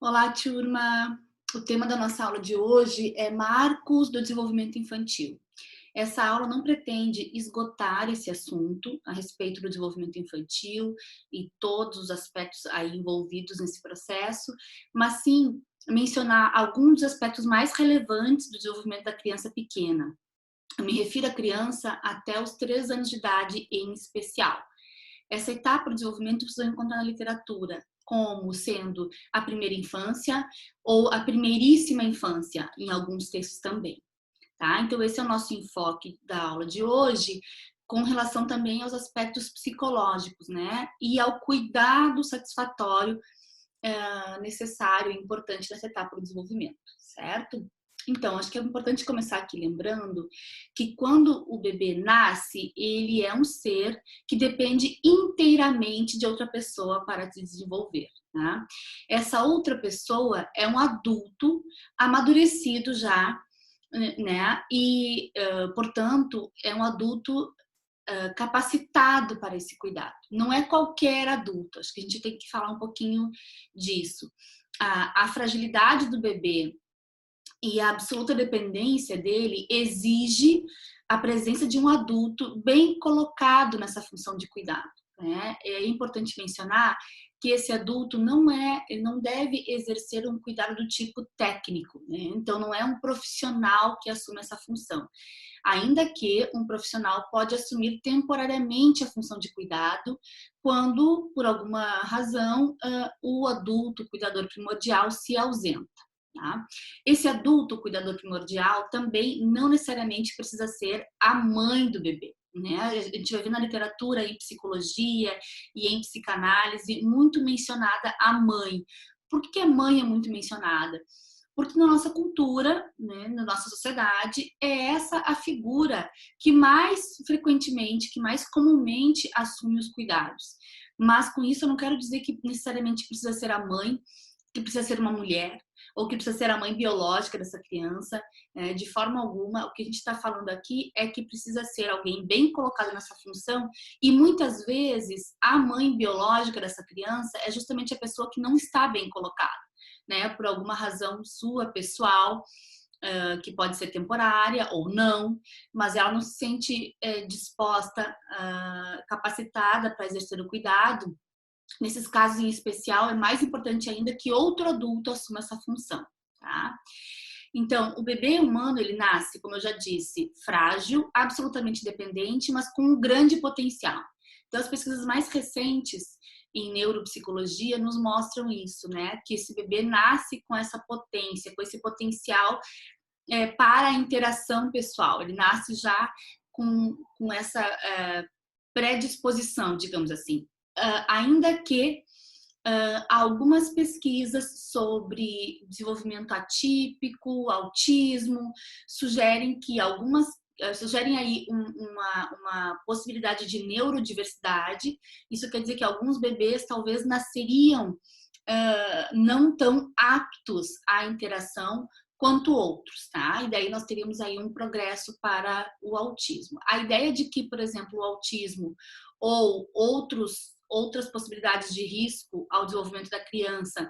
Olá, turma! O tema da nossa aula de hoje é Marcos do Desenvolvimento Infantil. Essa aula não pretende esgotar esse assunto a respeito do desenvolvimento infantil e todos os aspectos aí envolvidos nesse processo, mas sim mencionar alguns dos aspectos mais relevantes do desenvolvimento da criança pequena. Eu me refiro à criança até os 3 anos de idade em especial. Essa etapa do desenvolvimento precisa encontrar na literatura como sendo a primeira infância ou a primeiríssima infância, em alguns textos também, tá? Então esse é o nosso enfoque da aula de hoje, com relação também aos aspectos psicológicos, né? E ao cuidado satisfatório necessário e importante nessa etapa do desenvolvimento, certo? Então, acho que é importante começar aqui lembrando que quando o bebê nasce, ele é um ser que depende inteiramente de outra pessoa para se desenvolver, tá? Essa outra pessoa é um adulto amadurecido já, né? E, portanto, é um adulto capacitado para esse cuidado. Não é qualquer adulto, acho que a gente tem que falar um pouquinho disso. A fragilidade do bebê e a absoluta dependência dele exige a presença de um adulto bem colocado nessa função de cuidado, né? É importante mencionar que esse adulto ele não deve exercer um cuidado do tipo técnico, né? Então não é um profissional que assume essa função. Ainda que um profissional pode assumir temporariamente a função de cuidado quando, por alguma razão, o adulto cuidador primordial se ausenta. Tá? Esse adulto cuidador primordial também não necessariamente precisa ser a mãe do bebê. Né? A gente vai ver na literatura, em psicologia e em psicanálise, muito mencionada a mãe. Por que a mãe é muito mencionada? Porque na nossa cultura, né, na nossa sociedade, é essa a figura que mais frequentemente, que mais comumente assume os cuidados. Mas com isso eu não quero dizer que necessariamente precisa ser a mãe, que precisa ser uma mulher, ou que precisa ser a mãe biológica dessa criança, de forma alguma. O que a gente está falando aqui é que precisa ser alguém bem colocado nessa função, e muitas vezes a mãe biológica dessa criança é justamente a pessoa que não está bem colocada, né, por alguma razão sua, pessoal, que pode ser temporária ou não, mas ela não se sente disposta, capacitada para exercer o cuidado. Nesses casos em especial, é mais importante ainda que outro adulto assuma essa função, tá? Então, o bebê humano, ele nasce, como eu já disse, frágil, absolutamente dependente, mas com um grande potencial. Então, as pesquisas mais recentes em neuropsicologia nos mostram isso, né? Que esse bebê nasce com essa potência, com esse potencial para a interação pessoal. Ele nasce já com essa predisposição, digamos assim. Ainda que algumas pesquisas sobre desenvolvimento atípico, autismo, sugerem que sugerem aí uma possibilidade de neurodiversidade. Isso quer dizer que alguns bebês talvez nasceriam não tão aptos à interação quanto outros, tá? E daí nós teríamos aí um progresso para o autismo. A ideia de que, por exemplo, o autismo ou outras possibilidades de risco ao desenvolvimento da criança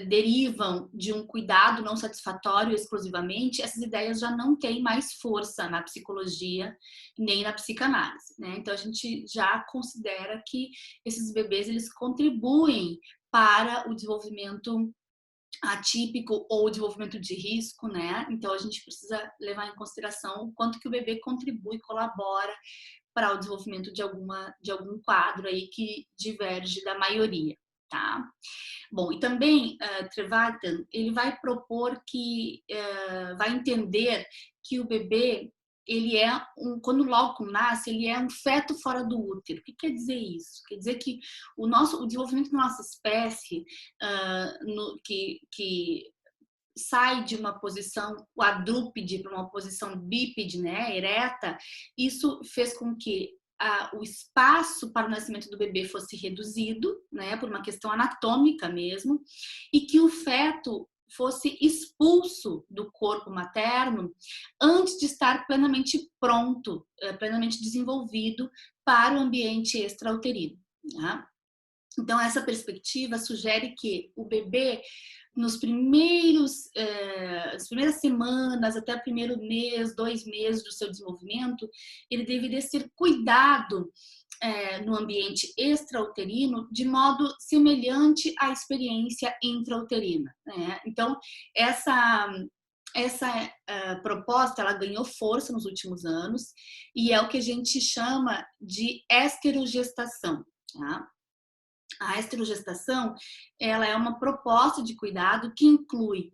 derivam de um cuidado não satisfatório exclusivamente, essas ideias já não têm mais força na psicologia nem na psicanálise, né? Então a gente já considera que esses bebês eles contribuem para o desenvolvimento atípico ou desenvolvimento de risco, né? Então a gente precisa levar em consideração o quanto que o bebê contribui, colabora para o desenvolvimento de algum quadro aí que diverge da maioria, tá? Bom, e também Trevartan, ele vai propor que, vai entender que o bebê, ele quando logo nasce, ele é um feto fora do útero. O que quer dizer isso? Quer dizer que o desenvolvimento da nossa espécie, que sai de uma posição quadrúpede para uma posição bípede, né, ereta, isso fez com que o espaço para o nascimento do bebê fosse reduzido, né, por uma questão anatômica mesmo, e que o feto fosse expulso do corpo materno antes de estar plenamente pronto, plenamente desenvolvido para o ambiente extrauterino, né? Então, essa perspectiva sugere que o bebê, nas primeiras semanas, até o primeiro mês, 2 meses do seu desenvolvimento, ele deveria ser cuidado no ambiente extrauterino de modo semelhante à experiência intrauterina, né? Então, essa proposta ela ganhou força nos últimos anos e é o que a gente chama de esterogestação, tá? A esterogestação, ela é uma proposta de cuidado que inclui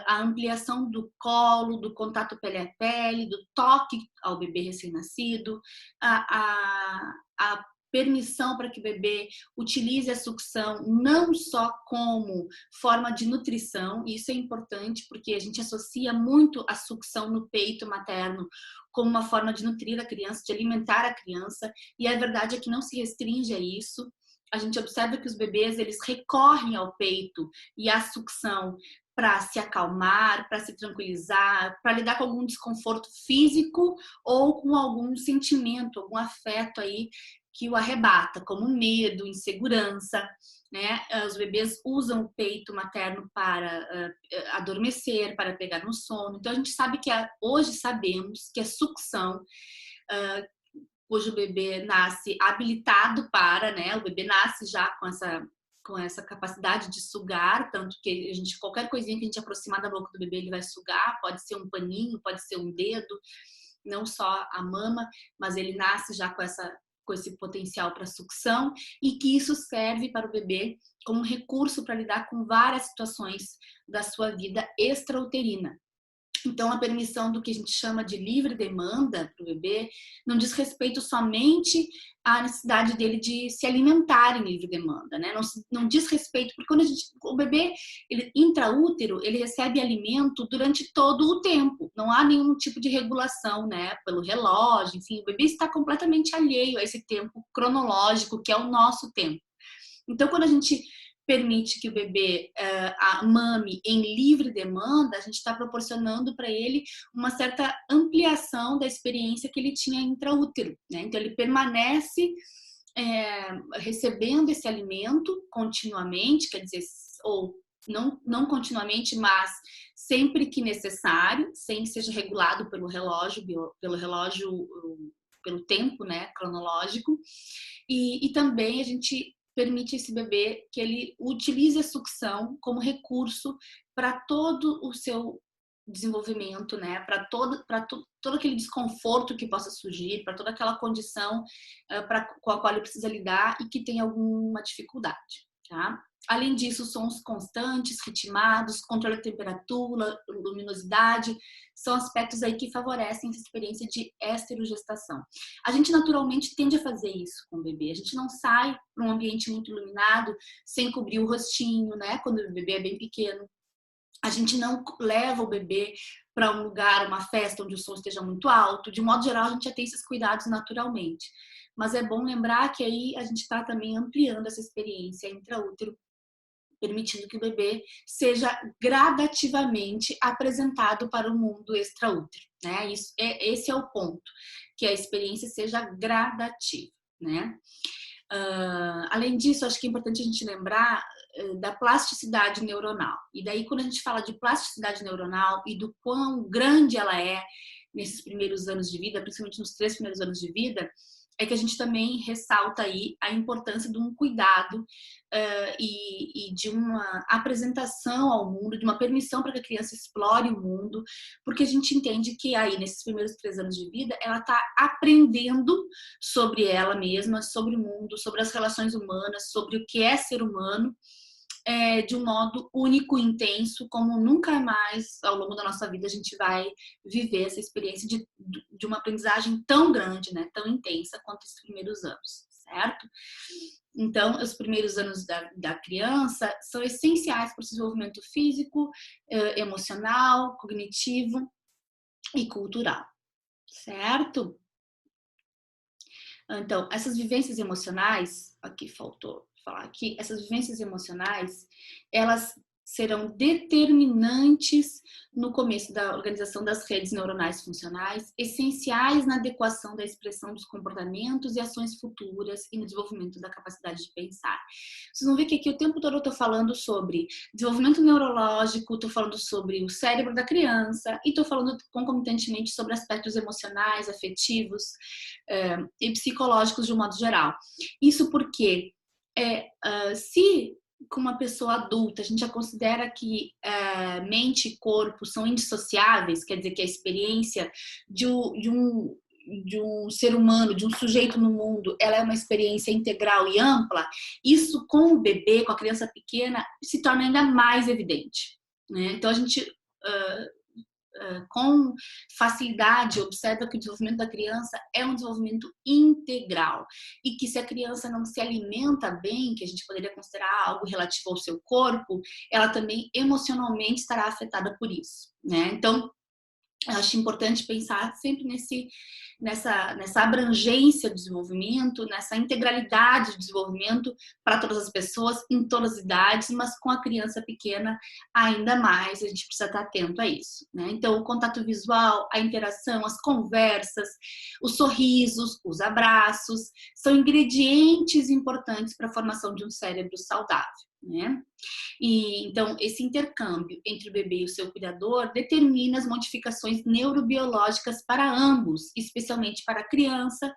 a ampliação do colo, do contato pele a pele, do toque ao bebê recém-nascido, a permissão para que o bebê utilize a sucção não só como forma de nutrição, e isso é importante porque a gente associa muito a sucção no peito materno como uma forma de nutrir a criança, de alimentar a criança, e a verdade é que não se restringe a isso. A gente observa que os bebês eles recorrem ao peito e à sucção para se acalmar, para se tranquilizar, para lidar com algum desconforto físico ou com algum sentimento, algum afeto aí que o arrebata, como medo, insegurança, né? Os bebês usam o peito materno para adormecer, para pegar no sono. Então a gente sabe que hoje sabemos que a sucção cujo bebê nasce habilitado para, né? O bebê nasce já com essa capacidade de sugar, tanto que a gente, qualquer coisinha que a gente aproximar da boca do bebê, ele vai sugar, pode ser um paninho, pode ser um dedo, não só a mama, mas ele nasce já com esse potencial para sucção e que isso serve para o bebê como um recurso para lidar com várias situações da sua vida extrauterina. Então, a permissão do que a gente chama de livre demanda para o bebê não diz respeito somente à necessidade dele de se alimentar em livre demanda, né? Não diz respeito, porque quando o bebê ele, intraútero, ele recebe alimento durante todo o tempo. Não há nenhum tipo de regulação, né? Pelo relógio, enfim, o bebê está completamente alheio a esse tempo cronológico que é o nosso tempo. Então, quando a gente permite que o bebê mame em livre demanda, a gente está proporcionando para ele uma certa ampliação da experiência que ele tinha intraútero, né? Então ele permanece recebendo esse alimento continuamente, quer dizer, ou não continuamente, mas sempre que necessário, sem que seja regulado pelo relógio, pelo tempo, né, cronológico, e também a gente permite esse bebê que ele utilize a sucção como recurso para todo o seu desenvolvimento, né? Para todo aquele desconforto que possa surgir, para toda aquela condição com a qual ele precisa lidar e que tem alguma dificuldade, tá? Além disso, sons constantes, ritmados, controle da temperatura, luminosidade, são aspectos aí que favorecem essa experiência de esterogestação. A gente naturalmente tende a fazer isso com o bebê. A gente não sai para um ambiente muito iluminado sem cobrir o rostinho, né? Quando o bebê é bem pequeno. A gente não leva o bebê para um lugar, uma festa onde o som esteja muito alto. De modo geral, a gente já tem esses cuidados naturalmente. Mas é bom lembrar que aí a gente está também ampliando essa experiência intraútero, permitindo que o bebê seja gradativamente apresentado para o mundo extraútero, né? Esse é o ponto, que a experiência seja gradativa, né? Além disso, acho que é importante a gente lembrar da plasticidade neuronal. E daí, quando a gente fala de plasticidade neuronal e do quão grande ela é nesses primeiros anos de vida, principalmente nos 3 primeiros anos de vida, é que a gente também ressalta aí a importância de um cuidado e de uma apresentação ao mundo, de uma permissão para que a criança explore o mundo, porque a gente entende que aí, nesses primeiros 3 anos de vida, ela está aprendendo sobre ela mesma, sobre o mundo, sobre as relações humanas, sobre o que é ser humano, de um modo único e intenso, como nunca mais ao longo da nossa vida a gente vai viver essa experiência de uma aprendizagem tão grande, né, tão intensa quanto esses primeiros anos, certo? Então, os primeiros anos da criança são essenciais para o desenvolvimento físico, emocional, cognitivo e cultural, certo? Então, essas vivências emocionais, aqui faltou falar aqui, essas vivências emocionais, elas serão determinantes no começo da organização das redes neuronais funcionais, essenciais na adequação da expressão dos comportamentos e ações futuras e no desenvolvimento da capacidade de pensar. Vocês vão ver que aqui o tempo todo eu estou falando sobre desenvolvimento neurológico, estou falando sobre o cérebro da criança e estou falando concomitantemente sobre aspectos emocionais, afetivos e psicológicos de um modo geral. Isso porque se com uma pessoa adulta a gente já considera que mente e corpo são indissociáveis, quer dizer que a experiência de um ser humano, de um sujeito no mundo, ela é uma experiência integral e ampla, isso com o bebê, com a criança pequena, se torna ainda mais evidente, né? Então a gente com facilidade observa que o desenvolvimento da criança é um desenvolvimento integral e que se a criança não se alimenta bem, que a gente poderia considerar algo relativo ao seu corpo, ela também emocionalmente estará afetada por isso, né? Então, eu acho importante pensar sempre nessa abrangência do desenvolvimento, nessa integralidade do desenvolvimento para todas as pessoas, em todas as idades, mas com a criança pequena ainda mais, a gente precisa estar atento a isso, né? Então, o contato visual, a interação, as conversas, os sorrisos, os abraços, são ingredientes importantes para a formação de um cérebro saudável, né? E, então, esse intercâmbio entre o bebê e o seu cuidador determina as modificações neurobiológicas para ambos, especialmente para a criança,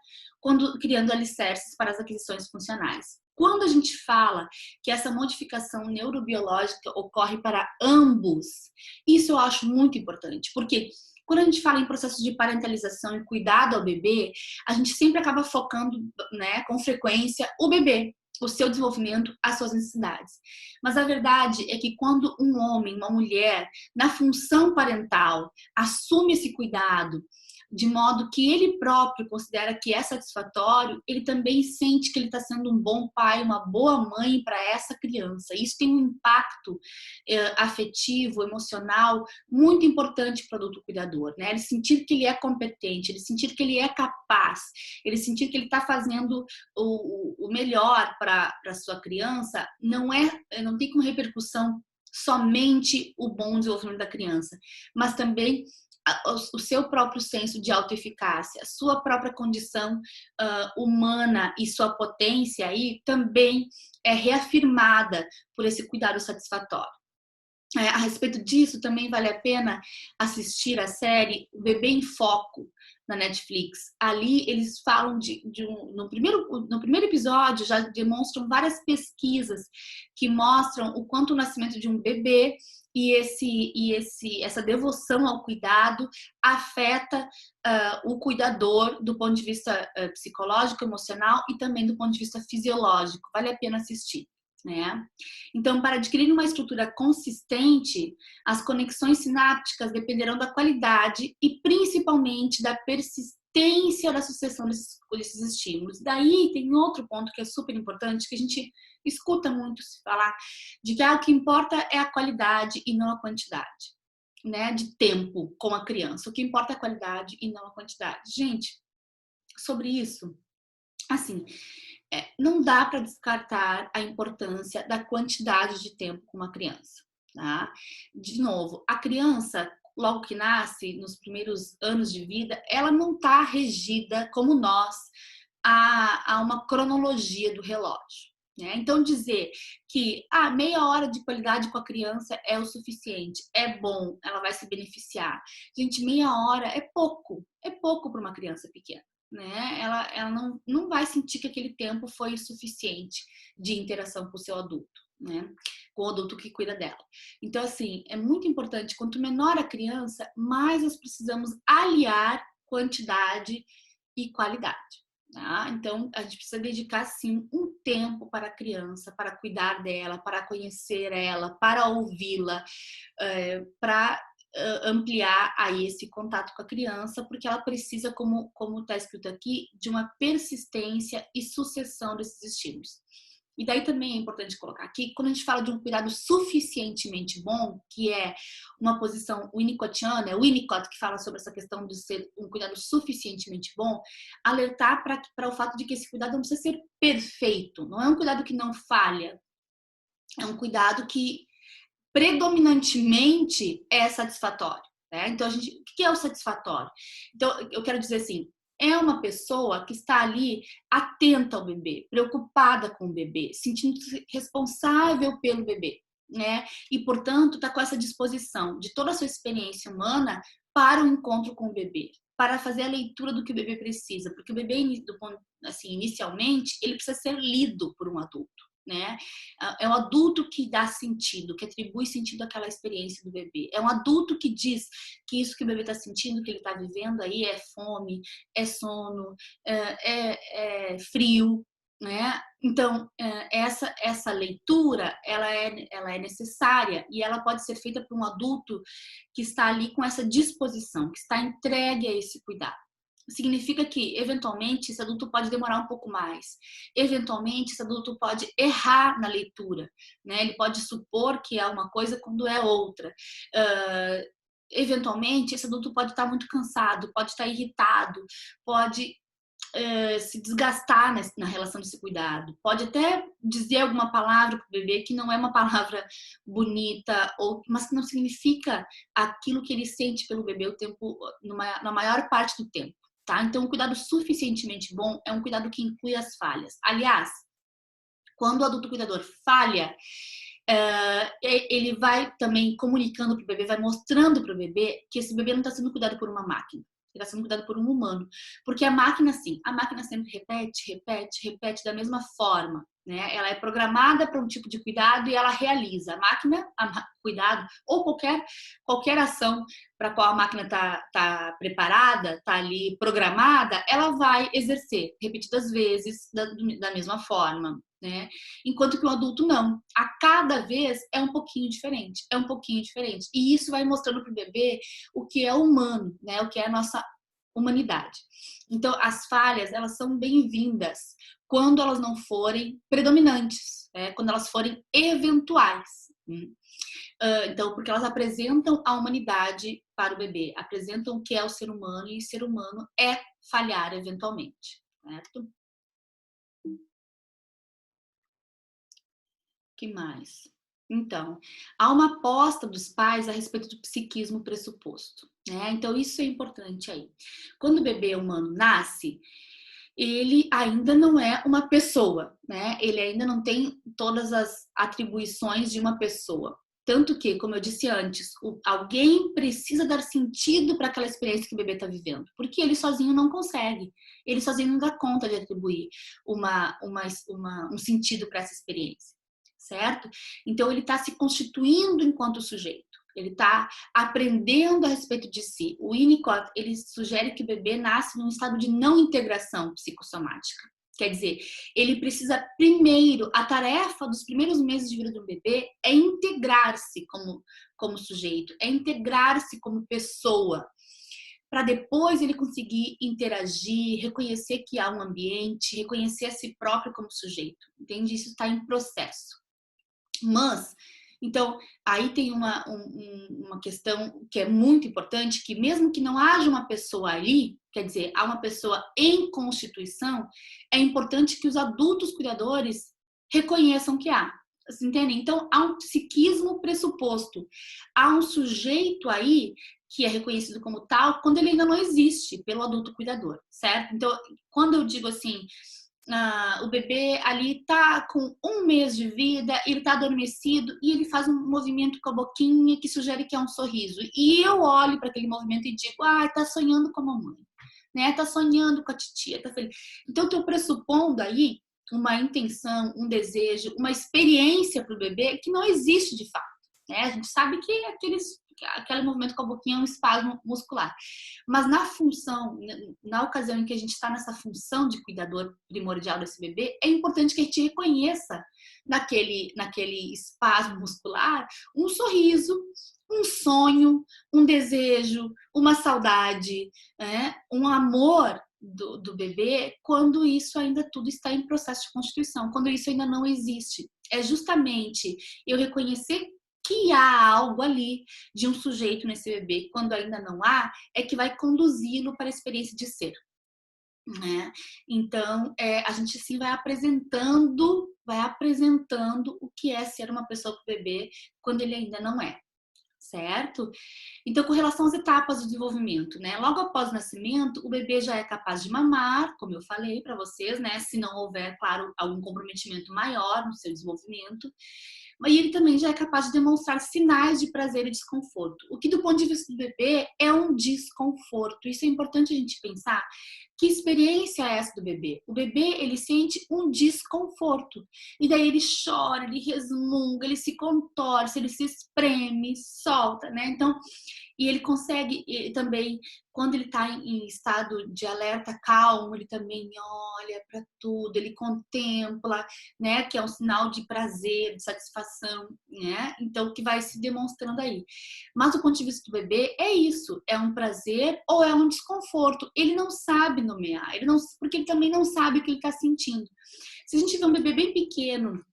criando alicerces para as aquisições funcionais. Quando a gente fala que essa modificação neurobiológica ocorre para ambos, isso eu acho muito importante, porque quando a gente fala em processos de parentalização e cuidado ao bebê, a gente sempre acaba focando, né, com frequência, o bebê, o seu desenvolvimento, as suas necessidades. Mas a verdade é que quando um homem, uma mulher, na função parental, assume esse cuidado, de modo que ele próprio considera que é satisfatório, ele também sente que ele está sendo um bom pai, uma boa mãe para essa criança. Isso tem um impacto afetivo, emocional, muito importante para o adulto cuidador, né? Ele sentir que ele é competente, ele sentir que ele é capaz, ele sentir que ele está fazendo o melhor para a sua criança, não tem como repercussão somente o bom desenvolvimento da criança, mas também o seu próprio senso de autoeficácia, a sua própria condição humana e sua potência aí também é reafirmada por esse cuidado satisfatório. A respeito disso, também vale a pena assistir a série O Bebê em Foco, na Netflix. Ali eles falam no primeiro episódio, já demonstram várias pesquisas que mostram o quanto o nascimento de um bebê e essa devoção ao cuidado afeta o cuidador do ponto de vista psicológico, emocional e também do ponto de vista fisiológico. Vale a pena assistir, né? Então, para adquirir uma estrutura consistente, as conexões sinápticas dependerão da qualidade e principalmente da persistência da sucessão desses estímulos. Daí tem outro ponto que é super importante, que a gente escuta muito se falar, de que o que importa é a qualidade e não a quantidade, né, de tempo com a criança. O que importa é a qualidade e não a quantidade. Gente, sobre isso, assim, não dá para descartar a importância da quantidade de tempo com uma criança, tá? De novo, a criança, logo que nasce, nos primeiros anos de vida, ela não está regida, como nós, a uma cronologia do relógio, né? Então, dizer que meia hora de qualidade com a criança é o suficiente, é bom, ela vai se beneficiar. Gente, meia hora é pouco para uma criança pequena, né? Ela não vai sentir que aquele tempo foi suficiente de interação com o seu adulto, né? Com o adulto que cuida dela. Então, assim, é muito importante, quanto menor a criança, mais nós precisamos aliar quantidade e qualidade, tá? Então, a gente precisa dedicar, sim, um tempo para a criança, para cuidar dela, para conhecer ela, para ouvi-la, para ampliar aí esse contato com a criança, porque ela precisa, como está escrito aqui, de uma persistência e sucessão desses estímulos. E daí também é importante colocar aqui, quando a gente fala de um cuidado suficientemente bom, que é uma posição winnicottiana, é o Winnicott que fala sobre essa questão de ser um cuidado suficientemente bom, alertar para o fato de que esse cuidado não precisa ser perfeito, não é um cuidado que não falha, é um cuidado que predominantemente é satisfatório. Né? Então, o que é o satisfatório? Então, eu quero dizer assim, é uma pessoa que está ali atenta ao bebê, preocupada com o bebê, sentindo-se responsável pelo bebê, né? E, portanto, está com essa disposição de toda a sua experiência humana para o encontro com o bebê, para fazer a leitura do que o bebê precisa, porque o bebê, assim, inicialmente, ele precisa ser lido por um adulto. Né? É um adulto que dá sentido, que atribui sentido àquela experiência do bebê. É um adulto que diz que isso que o bebê está sentindo, que ele está vivendo aí é fome, é sono, é frio, né? Então, essa leitura, ela é necessária e ela pode ser feita por um adulto que está ali com essa disposição, que está entregue a esse cuidado. Significa que, eventualmente, esse adulto pode demorar um pouco mais. Eventualmente, esse adulto pode errar na leitura, né? Ele pode supor que é uma coisa quando é outra. Eventualmente, esse adulto pode estar muito cansado, pode estar irritado, pode se desgastar na relação desse cuidado. Pode até dizer alguma palavra para o bebê que não é uma palavra bonita, mas que não significa aquilo que ele sente pelo bebê o tempo, na maior parte do tempo. Tá? Então, um cuidado suficientemente bom é um cuidado que inclui as falhas. Aliás, quando o adulto cuidador falha, ele vai também comunicando para o bebê, vai mostrando para o bebê que esse bebê não está sendo cuidado por uma máquina. Ele está sendo cuidado por um humano. Porque a máquina, sim, a máquina sempre repete da mesma forma. Né? Ela é programada para um tipo de cuidado e ela realiza. A máquina, cuidado, ou qualquer ação para a qual a máquina está preparada, está ali programada, ela vai exercer repetidas vezes da mesma forma. Né? Enquanto que o adulto não. A cada vez é um pouquinho diferente. E isso vai mostrando para o bebê o que é humano, né? O que é a nossa humanidade. Então, as falhas, elas são bem-vindas quando elas não forem predominantes, né? Quando elas forem eventuais. Então, porque elas apresentam a humanidade para o bebê, apresentam o que é o ser humano, e ser humano é falhar eventualmente, certo? Que mais? Então, há uma aposta dos pais a respeito do psiquismo pressuposto, né? Então, isso é importante aí. Quando o bebê humano nasce, ele ainda não é uma pessoa, né? Ele ainda não tem todas as atribuições de uma pessoa. Tanto que, como eu disse antes, alguém precisa dar sentido para aquela experiência que o bebê está vivendo, porque ele sozinho não consegue. Ele sozinho não dá conta de atribuir um sentido para essa experiência. Certo? Então, ele está se constituindo enquanto sujeito. Ele está aprendendo a respeito de si. O Winnicott, ele sugere que o bebê nasce num estado de não integração psicossomática. Quer dizer, ele precisa primeiro, a tarefa dos primeiros meses de vida do bebê é integrar-se como sujeito, é integrar-se como pessoa, para depois ele conseguir interagir, reconhecer que há um ambiente, reconhecer a si próprio como sujeito. Entende? Isso está em processo. Mas, então, aí tem uma questão que é muito importante, que mesmo que não haja uma pessoa ali, quer dizer, há uma pessoa em constituição, é importante que os adultos cuidadores reconheçam que há. Vocês entendem? Então, há um psiquismo pressuposto. Há um sujeito aí que é reconhecido como tal quando ele ainda não existe pelo adulto cuidador, certo? Então, quando eu digo assim, o bebê ali tá com 1 mês de vida, ele tá adormecido e ele faz um movimento com a boquinha que sugere que é um sorriso. E eu olho para aquele movimento e digo, tá sonhando com a mamãe, né? Tá sonhando com a titia, tá feliz. Então, eu tô pressupondo aí uma intenção, um desejo, uma experiência para o bebê que não existe de fato, né? A gente sabe que aquele movimento com a boquinha é um espasmo muscular. Mas na função, na ocasião em que a gente está nessa função de cuidador primordial desse bebê, é importante que a gente reconheça naquele espasmo muscular um sorriso, um sonho, um desejo, uma saudade, né? Um amor do bebê, quando isso ainda tudo está em processo de constituição, quando isso ainda não existe. É justamente eu reconhecer que há algo ali de um sujeito nesse bebê, quando ainda não há, é que vai conduzi-lo para a experiência de ser. né? Então, a gente sim vai apresentando o que é ser uma pessoa para o bebê quando ele ainda não é, certo? Então, com relação às etapas do desenvolvimento, né? Logo após o nascimento, o bebê já é capaz de mamar, como eu falei para vocês, né? Se não houver, claro, algum comprometimento maior no seu desenvolvimento. E ele também já é capaz de demonstrar sinais de prazer e desconforto. O que, do ponto de vista do bebê, é um desconforto. Isso é importante a gente pensar. Que experiência é essa do bebê? O bebê, ele sente um desconforto. E daí ele chora, ele resmunga, ele se contorce, ele se espreme, solta, né? Então, e ele consegue também, quando ele está em estado de alerta calmo, ele também olha para tudo, ele contempla, né? Que é um sinal de prazer, de satisfação, né? Então, que vai se demonstrando aí. Mas do ponto de vista do bebê, é isso: é um prazer ou é um desconforto. Ele não sabe nomear, porque ele também não sabe o que ele está sentindo. Se a gente vê um bebê bem pequeno,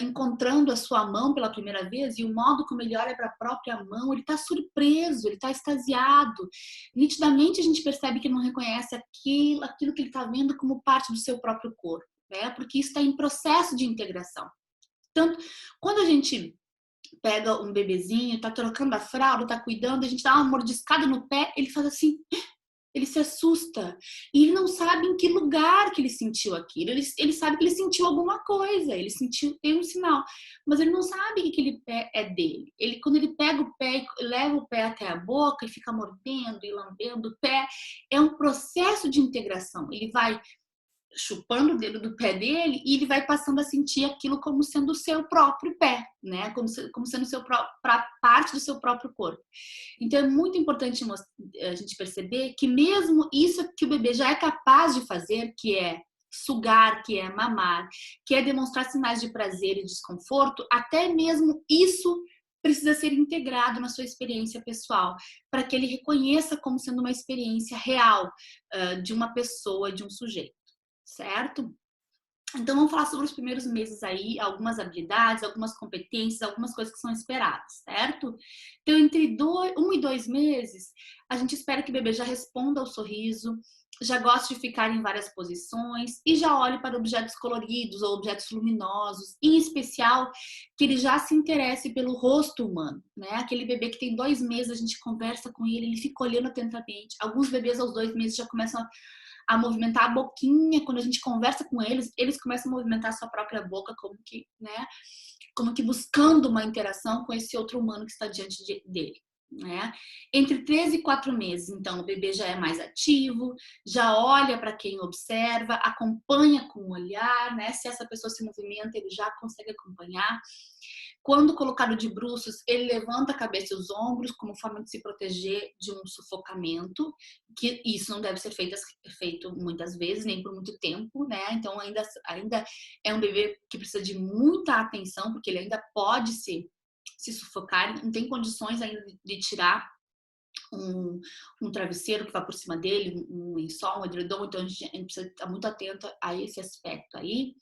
encontrando a sua mão pela primeira vez, e o modo como ele olha para a própria mão, ele está surpreso, ele está extasiado. Nitidamente a gente percebe que ele não reconhece aquilo que ele está vendo como parte do seu próprio corpo, né? Porque isso está em processo de integração. Tanto quando a gente pega um bebezinho, tá trocando a fralda, tá cuidando, a gente dá uma mordiscada no pé, ele faz assim, ele se assusta. E ele não sabe em que lugar que ele sentiu aquilo. Ele sabe que ele sentiu alguma coisa, ele sentiu, tem um sinal, mas ele não sabe que aquele pé é dele. Quando ele pega o pé e leva o pé até a boca e fica mordendo e lambendo o pé, é um processo de integração. Ele vai chupando o dedo do pé dele e ele vai passando a sentir aquilo como sendo o seu próprio pé, né? Como sendo parte do seu próprio corpo. Então é muito importante a gente perceber que mesmo isso que o bebê já é capaz de fazer, que é sugar, que é mamar, que é demonstrar sinais de prazer e desconforto, até mesmo isso precisa ser integrado na sua experiência pessoal, para que ele reconheça como sendo uma experiência real de uma pessoa, de um sujeito. Certo? Então vamos falar sobre os primeiros meses aí, algumas habilidades, algumas competências, algumas coisas que são esperadas, certo? Então entre 1 e 2 meses, a gente espera que o bebê já responda ao sorriso, já goste de ficar em várias posições e já olhe para objetos coloridos ou objetos luminosos, em especial que ele já se interesse pelo rosto humano, né? Aquele bebê que tem 2 meses, a gente conversa com ele, ele fica olhando atentamente. Alguns bebês aos 2 meses já começam a movimentar a boquinha, quando a gente conversa com eles, eles começam a movimentar a sua própria boca, como que, né? Como que buscando uma interação com esse outro humano que está diante dele. Né? Entre 3 e 4 meses, então, o bebê já é mais ativo, já olha para quem observa, acompanha com o olhar, né? Se essa pessoa se movimenta, ele já consegue acompanhar. Quando colocado de bruços, ele levanta a cabeça e os ombros como forma de se proteger de um sufocamento, que isso não deve ser feito muitas vezes, nem por muito tempo, né? Então ainda é um bebê que precisa de muita atenção, porque ele ainda pode se sufocar, não tem condições ainda de tirar um travesseiro que vai por cima dele, um lençol, um edredom, então a gente precisa estar muito atento a esse aspecto aí.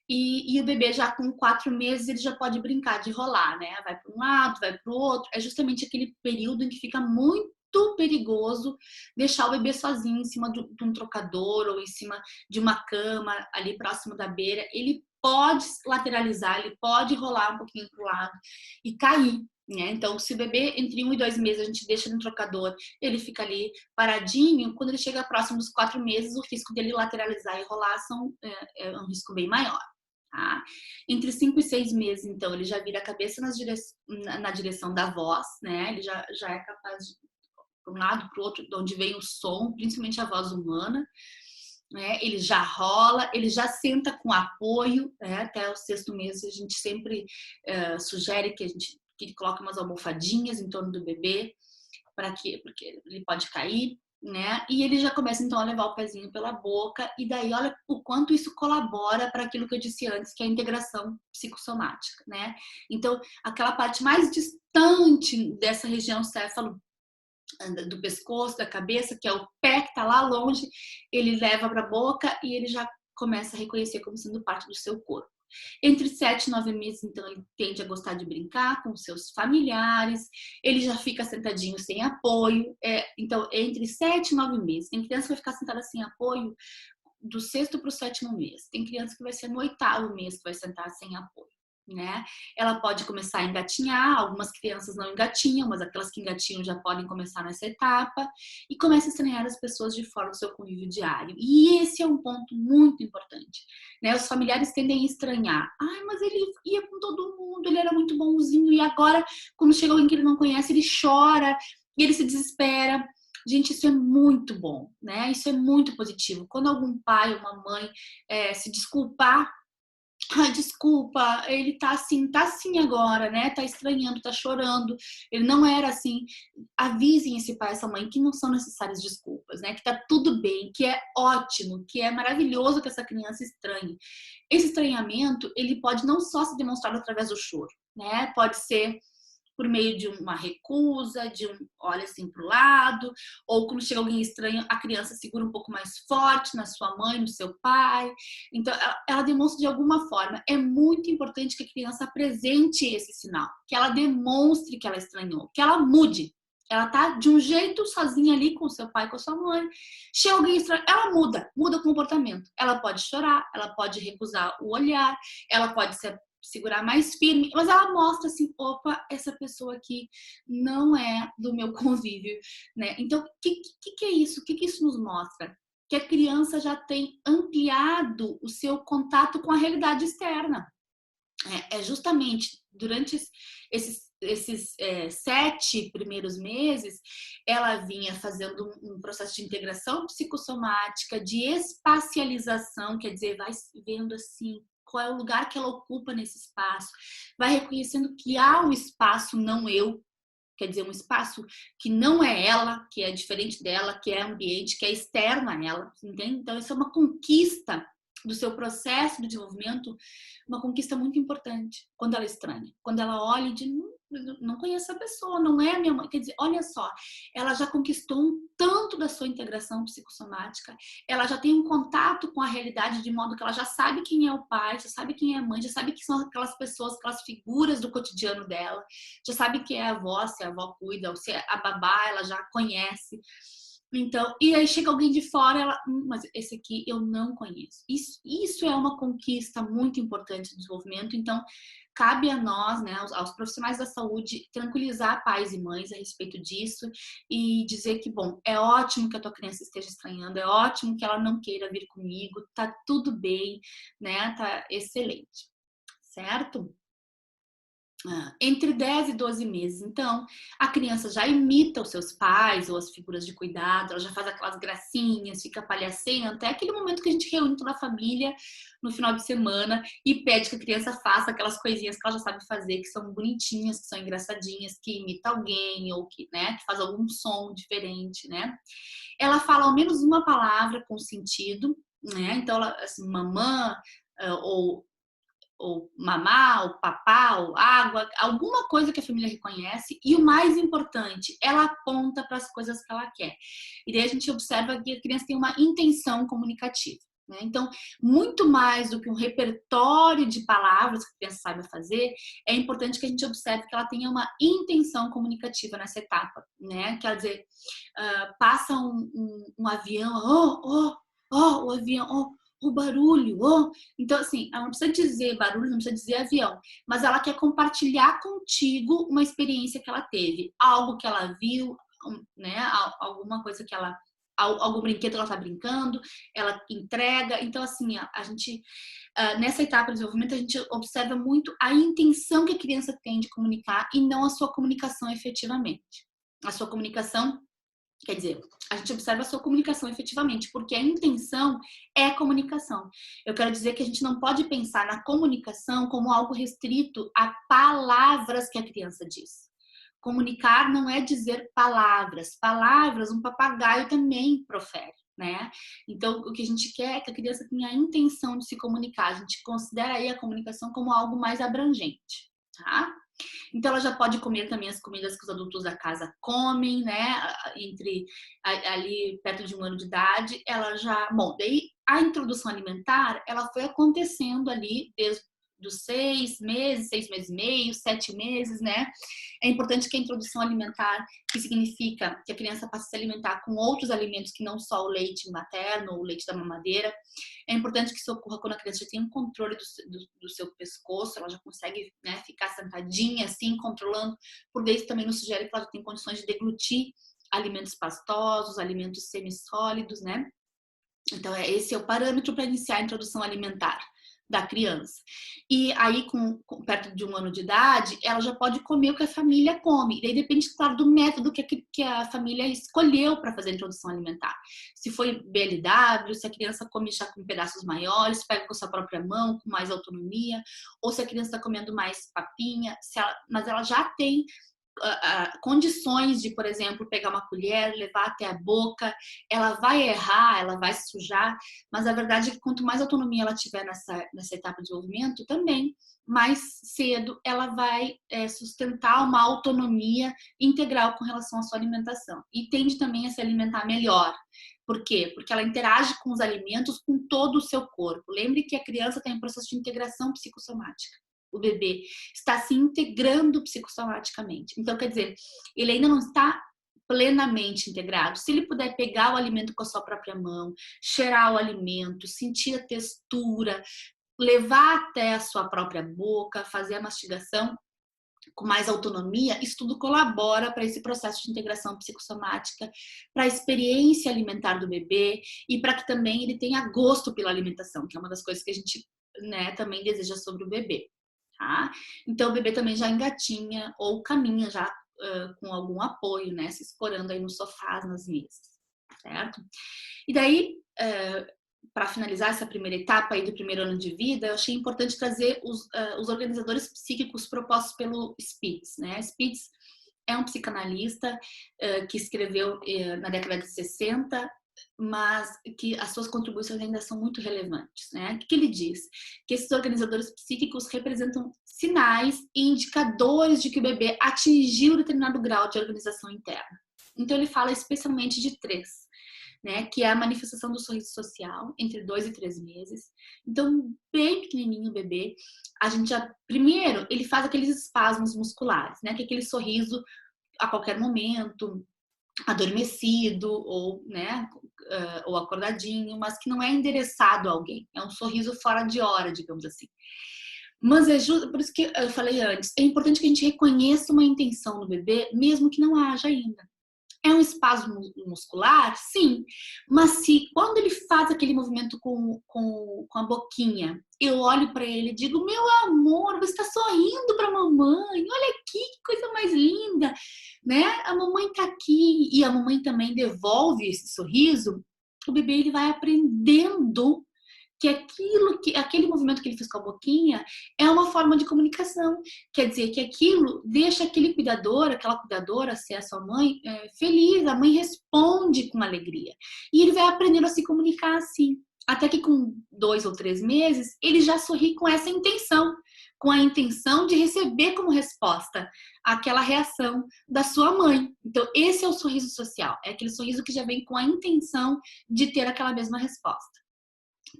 E o bebê já com 4 meses, ele já pode brincar de rolar, né? Vai para um lado, vai para o outro. É justamente aquele período em que fica muito perigoso deixar o bebê sozinho em cima de um trocador ou em cima de uma cama, ali próximo da beira. Ele pode lateralizar, ele pode rolar um pouquinho para o lado e cair. Né? Então, se o bebê entre 1 e 2 meses a gente deixa no trocador, ele fica ali paradinho, quando ele chega próximo dos 4 meses, o risco dele lateralizar e rolar é um risco bem maior. Tá? Entre 5 e 6 meses, então, ele já vira a cabeça na direção da voz, né? Ele já é capaz de para um lado, para o outro, de onde vem o som, principalmente a voz humana. Né? Ele já rola, ele já senta com apoio, né? Até o 6º mês a gente sempre sugere que ele coloque umas almofadinhas em torno do bebê, porque ele pode cair. Né? E ele já começa então a levar o pezinho pela boca, e daí olha o quanto isso colabora para aquilo que eu disse antes, que é a integração psicossomática, né? Então, aquela parte mais distante dessa região céfalo, do pescoço, da cabeça, que é o pé que está lá longe, ele leva para a boca e ele já começa a reconhecer como sendo parte do seu corpo. Entre 7 e 9 meses, então, ele tende a gostar de brincar com seus familiares, ele já fica sentadinho sem apoio. Então, entre 7 e 9 meses. Tem criança que vai ficar sentada sem apoio do 6º para o 7º mês. Tem criança que vai ser no 8º mês que vai sentar sem apoio, né? Ela pode começar a engatinhar, algumas crianças não engatinham, mas aquelas que engatinham já podem começar nessa etapa e começa a estranhar as pessoas de fora do seu convívio diário. E esse é um ponto muito importante, né? Os familiares tendem a estranhar. Ai, mas ele ia com todo mundo, ele era muito bonzinho e agora, quando chega alguém que ele não conhece, ele chora e ele se desespera. Gente, isso é muito bom, né? Isso é muito positivo. Quando algum pai ou uma mãe se desculpar, ai, desculpa, ele tá assim agora, né? Tá estranhando, tá chorando. Ele não era assim. Avisem esse pai, essa mãe que não são necessárias desculpas, né? Que tá tudo bem, que é ótimo, que é maravilhoso que essa criança estranhe. Esse estranhamento, ele pode não só se demonstrar através do choro, né? Pode ser por meio de uma recusa, de um olha assim para o lado, ou quando chega alguém estranho, a criança segura um pouco mais forte na sua mãe, no seu pai. Então, ela demonstra de alguma forma. É muito importante que a criança apresente esse sinal, que ela demonstre que ela estranhou, que ela mude. Ela tá de um jeito sozinha ali com o seu pai, com a sua mãe. Chega alguém estranho, ela muda o comportamento. Ela pode chorar, ela pode recusar o olhar, ela pode se segurar mais firme, mas ela mostra assim, opa, essa pessoa aqui não é do meu convívio, né? Então, o que é isso? O que isso nos mostra? Que a criança já tem ampliado o seu contato com a realidade externa. É justamente durante esses 7 primeiros meses, ela vinha fazendo um processo de integração psicossomática, de espacialização, quer dizer, vai vendo assim, qual é o lugar que ela ocupa nesse espaço, vai reconhecendo que há um espaço não eu, quer dizer, um espaço que não é ela, que é diferente dela, que é ambiente, que é externo a ela, entende? Então, isso é uma conquista do seu processo de desenvolvimento, uma conquista muito importante, quando ela estranha. Quando ela olha e diz, não conheço a pessoa, não é a minha mãe. Quer dizer, olha só, ela já conquistou um tanto da sua integração psicossomática, ela já tem um contato com a realidade de modo que ela já sabe quem é o pai, já sabe quem é a mãe, já sabe que são aquelas pessoas, aquelas figuras do cotidiano dela, já sabe quem é a avó, se a avó cuida, ou se é a babá, ela já conhece. Então, e aí chega alguém de fora, ela, mas esse aqui eu não conheço. Isso é uma conquista muito importante do desenvolvimento. Então, cabe a nós, né, aos profissionais da saúde, tranquilizar pais e mães a respeito disso e dizer que, bom, é ótimo que a tua criança esteja estranhando, é ótimo que ela não queira vir comigo, tá tudo bem, né, tá excelente, certo? Entre 10 e 12 meses. Então, a criança já imita os seus pais ou as figuras de cuidado, ela já faz aquelas gracinhas, fica palhacendo, até aquele momento que a gente reúne toda a família no final de semana e pede que a criança faça aquelas coisinhas que ela já sabe fazer, que são bonitinhas, que são engraçadinhas, que imita alguém ou que, né, que faz algum som diferente, né? Ela fala ao menos uma palavra com sentido, né? Então, ela, assim, mamã, ou mamá, ou papá, ou água, alguma coisa que a família reconhece. E o mais importante, ela aponta para as coisas que ela quer. E daí a gente observa que a criança tem uma intenção comunicativa, né? Então, muito mais do que um repertório de palavras que a criança saiba fazer, é importante que a gente observe que ela tenha uma intenção comunicativa nessa etapa, né? Quer dizer, passa um avião, o avião, o barulho, então assim, ela não precisa dizer barulho, não precisa dizer avião, mas ela quer compartilhar contigo uma experiência que ela teve, algo que ela viu, né, alguma coisa que ela, algum brinquedo que ela tá brincando, ela entrega. Então assim, a gente nessa etapa de desenvolvimento a gente observa muito a intenção que a criança tem de comunicar e não a sua comunicação efetivamente. A sua comunicação, quer dizer, a gente observa a sua comunicação efetivamente, porque a intenção é comunicação. Eu quero dizer que a gente não pode pensar na comunicação como algo restrito a palavras que a criança diz. Comunicar não é dizer palavras. Palavras, um papagaio também profere, né? Então, o que a gente quer é que a criança tenha a intenção de se comunicar. A gente considera aí a comunicação como algo mais abrangente, tá? Então, ela já pode comer também as comidas que os adultos da casa comem, né? Entre ali perto de 1 ano de idade, ela já... Bom, daí a introdução alimentar, ela foi acontecendo ali desde dos 6 meses, 6 meses e meio, 7 meses, né? É importante que a introdução alimentar, que significa que a criança passe a se alimentar com outros alimentos que não só o leite materno ou o leite da mamadeira. É importante que isso ocorra quando a criança já tem um controle do seu pescoço, ela já consegue, né, ficar sentadinha assim, controlando. Por isso também nos sugere que ela já tem condições de deglutir alimentos pastosos, alimentos semissólidos, né? Então, esse é o parâmetro para iniciar a introdução alimentar da criança. E aí, perto de 1 ano de idade, ela já pode comer o que a família come. E daí depende, claro, do método que a família escolheu para fazer a introdução alimentar. Se foi BLW, se a criança come já com pedaços maiores, pega com sua própria mão, com mais autonomia, ou se a criança está comendo mais papinha, mas ela já tem condições de, por exemplo, pegar uma colher, levar até a boca. Ela vai errar, ela vai se sujar, mas a verdade é que quanto mais autonomia ela tiver nessa etapa de desenvolvimento, também mais cedo ela vai sustentar uma autonomia integral com relação à sua alimentação e tende também a se alimentar melhor. Por quê? Porque ela interage com os alimentos com todo o seu corpo. Lembre que a criança tem um processo de integração psicossomática. O bebê está se integrando psicossomaticamente. Então, quer dizer, ele ainda não está plenamente integrado. Se ele puder pegar o alimento com a sua própria mão, cheirar o alimento, sentir a textura, levar até a sua própria boca, fazer a mastigação com mais autonomia, isso tudo colabora para esse processo de integração psicossomática, para a experiência alimentar do bebê e para que também ele tenha gosto pela alimentação, que é uma das coisas que a gente, né, também deseja sobre o bebê. Tá? Então o bebê também já engatinha ou caminha já com algum apoio, né? Se escorando aí nos sofás, nas mesas, certo? E daí, para finalizar essa primeira etapa aí do primeiro ano de vida, eu achei importante trazer os organizadores psíquicos propostos pelo Spitz, né? Spitz é um psicanalista que escreveu na década de 60, mas que as suas contribuições ainda são muito relevantes, né? O que ele diz? Que esses organizadores psíquicos representam sinais e indicadores de que o bebê atingiu determinado grau de organização interna. Então ele fala especialmente de 3, né? Que é a manifestação do sorriso social entre 2 e 3 meses. Então, bem pequenininho o bebê, a gente já, primeiro, ele faz aqueles espasmos musculares, né? Que é aquele sorriso a qualquer momento, adormecido ou, né, ou acordadinho, mas que não é endereçado a alguém. É um sorriso fora de hora, digamos assim. Mas é justo, por isso que eu falei antes, é importante que a gente reconheça uma intenção no bebê, mesmo que não haja ainda. É um espasmo muscular? Sim. Mas se quando ele faz aquele movimento com a boquinha, eu olho para ele e digo, meu amor, você está sorrindo para a mamãe, olha aqui, que coisa mais linda, né? A mamãe está aqui e a mamãe também devolve esse sorriso, o bebê ele vai aprendendo que aquele movimento que ele fez com a boquinha é uma forma de comunicação. Quer dizer, que aquilo deixa aquele cuidador, aquela cuidadora, se é a sua mãe, feliz, a mãe responde com alegria. E ele vai aprendendo a se comunicar assim. Até que com 2 ou 3 meses, ele já sorri com essa intenção, com a intenção de receber como resposta aquela reação da sua mãe. Então, esse é o sorriso social, é aquele sorriso que já vem com a intenção de ter aquela mesma resposta.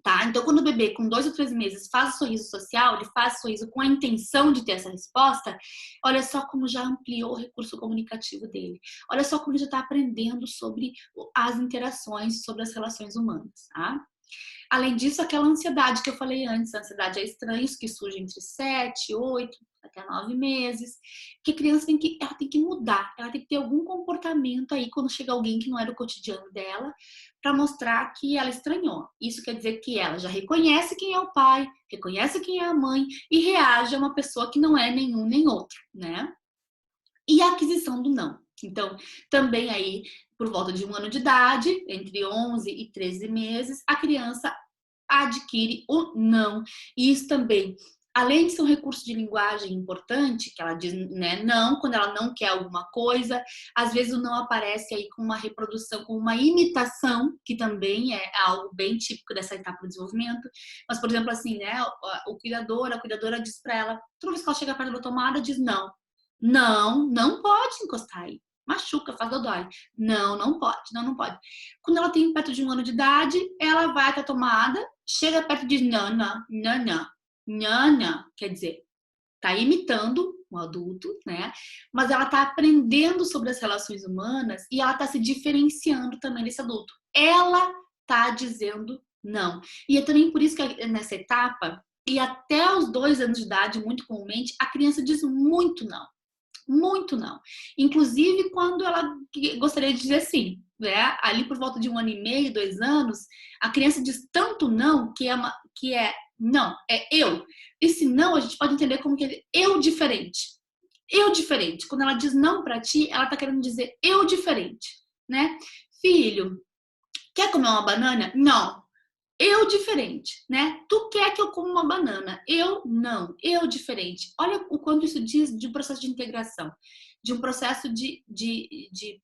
Tá? Então, quando o bebê com 2 ou 3 meses faz o sorriso social, ele faz o sorriso com a intenção de ter essa resposta, olha só como já ampliou o recurso comunicativo dele. Olha só como ele já está aprendendo sobre as interações, sobre as relações humanas. Tá? Além disso, aquela ansiedade que eu falei antes, a ansiedade a estranhos, que surge entre 7, 8, até 9 meses, que a criança ela tem que mudar, ela tem que ter algum comportamento aí quando chega alguém que não era o cotidiano dela, para mostrar que ela estranhou. Isso quer dizer que ela já reconhece quem é o pai, reconhece quem é a mãe e reage a uma pessoa que não é nenhum nem outro, né? E a aquisição do não. Então, também aí, por volta de 1 ano de idade, entre 11 e 13 meses, a criança adquire o não. E isso também, além de ser um recurso de linguagem importante, que ela diz, né, não, quando ela não quer alguma coisa, às vezes o não aparece aí com uma reprodução, com uma imitação, que também é algo bem típico dessa etapa do desenvolvimento. Mas, por exemplo, assim, né, a cuidadora diz para ela, toda vez que ela chega perto da tomada, diz não. Não, não pode encostar aí. Machuca, faz dodói. Não, não pode, não pode. Quando ela tem perto de 1 ano de idade, ela vai até a tomada, chega perto e diz não. Nhana quer dizer, tá imitando um adulto, né? Mas ela tá aprendendo sobre as relações humanas e ela tá se diferenciando também desse adulto. Ela tá dizendo não. E é também por isso que nessa etapa, e até os 2 anos de idade, muito comumente, a criança diz muito não. Muito não. Inclusive quando ela gostaria de dizer sim. Né? Ali por volta de 1 ano e meio, 2 anos, a criança diz tanto não que é não, é eu. Esse não a gente pode entender como que é eu diferente. Eu diferente. Quando ela diz não para ti, ela tá querendo dizer eu diferente, né? Filho, quer comer uma banana? Não. Eu diferente, né? Tu quer que eu coma uma banana? Eu não. Eu diferente. Olha o quanto isso diz de um processo de integração, de um processo de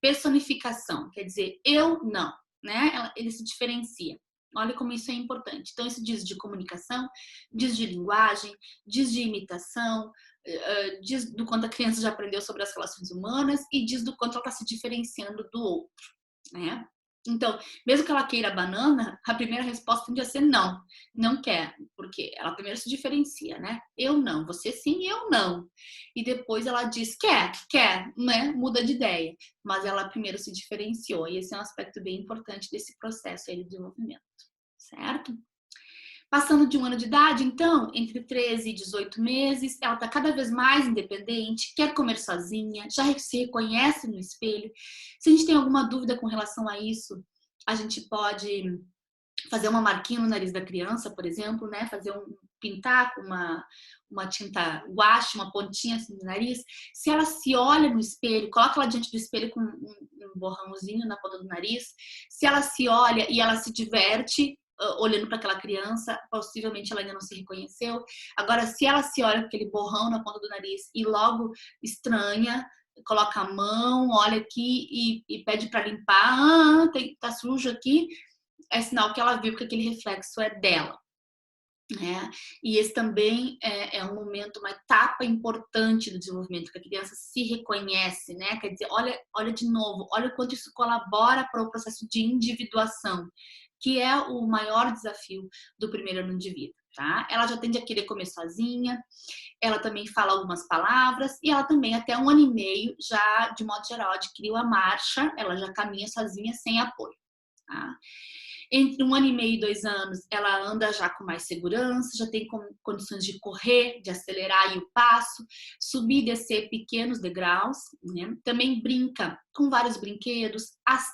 personificação. Quer dizer, eu não, né? Ele se diferencia. Olha como isso é importante. Então, isso diz de comunicação, diz de linguagem, diz de imitação, diz do quanto a criança já aprendeu sobre as relações humanas e diz do quanto ela está se diferenciando do outro, né? Então, mesmo que ela queira banana, a primeira resposta tende a ser não. Não quer, porque ela primeiro se diferencia, né? Eu não, você sim, eu não. E depois ela diz quer, né? Muda de ideia. Mas ela primeiro se diferenciou. E esse é um aspecto bem importante desse processo aí de desenvolvimento, certo? Passando de 1 ano de idade, então, entre 13 e 18 meses, ela está cada vez mais independente, quer comer sozinha, já se reconhece no espelho. Se a gente tem alguma dúvida com relação a isso, a gente pode fazer uma marquinha no nariz da criança, por exemplo, né? Pintar com uma tinta guache, uma pontinha assim no nariz. Se ela se olha no espelho, coloca ela diante do espelho com um borrãozinho na ponta do nariz. Se ela se olha e ela se diverte olhando para aquela criança, possivelmente ela ainda não se reconheceu. Agora, se ela se olha com aquele borrão na ponta do nariz e logo estranha, coloca a mão, olha aqui e pede para limpar, tá sujo aqui, é sinal que ela viu que aquele reflexo é dela. Né? E esse também é um momento, uma etapa importante do desenvolvimento, que a criança se reconhece, né? Quer dizer, olha de novo, olha o quanto isso colabora para o processo de individuação, que é o maior desafio do 1º ano de vida. Tá? Ela já tende a querer comer sozinha, ela também fala algumas palavras e ela também, até 1 ano e meio, já, de modo geral, adquiriu a marcha, ela já caminha sozinha sem apoio. Tá? Entre 1 ano e meio e 2 anos, ela anda já com mais segurança, já tem condições de correr, de acelerar o passo, subir e descer pequenos degraus, né? Também brinca com vários brinquedos,